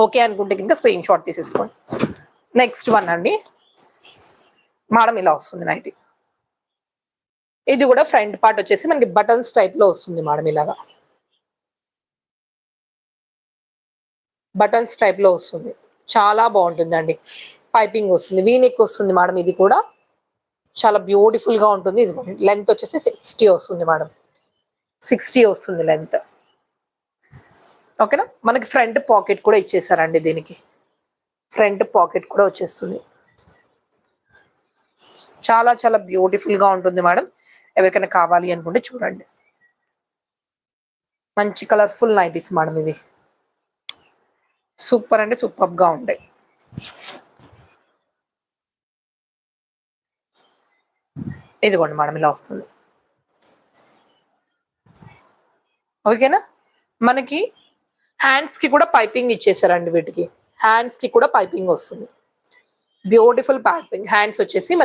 Okay అనుకుంటే ఇంకా screen shot తీసేసుకోండి. నెక్స్ట్ వన్ అండి, మేడం ఇలా వస్తుంది నైటీ. ఇది కూడా ఫ్రంట్ పార్ట్ వచ్చేసి మనకి బటన్స్ టైప్ లో వస్తుంది మేడం, ఇలాగా బటన్స్ టైప్ లో వస్తుంది. చాలా బాగుంటుందండి. పైపింగ్ వస్తుంది, వీనెక్ వస్తుంది మేడం. ఇది కూడా చాలా బ్యూటిఫుల్ గా ఉంటుంది. ఇది లెంత్ వచ్చేసి 60 వస్తుంది మేడం, 60 వస్తుంది లెంత్. ఓకేనా. మనకి ఫ్రంట్ పాకెట్ కూడా ఇచ్చేసారండి. దీనికి ఫ్రంట్ పాకెట్ కూడా వచ్చేస్తుంది. చాలా చాలా బ్యూటిఫుల్ గా ఉంటుంది మేడం. ఎవరికైనా కావాలి అనుకుంటే చూడండి. మంచి కలర్ఫుల్ నైటీస్ మేడం. ఇది సూపర్ అంటే సూపర్ గా ఉంటాయి. ఇదిగోండి మేడం, ఇలా వస్తుంది. ఓకేనా. మనకి హ్యాండ్స్ కి కూడా పైపింగ్ ఇచ్చేసారండి. వీటికి హ్యాండ్స్ కి కూడా పైపింగ్ వస్తుంది. బ్యూటిఫుల్ పైపింగ్ హ్యాండ్స్ వచ్చేసి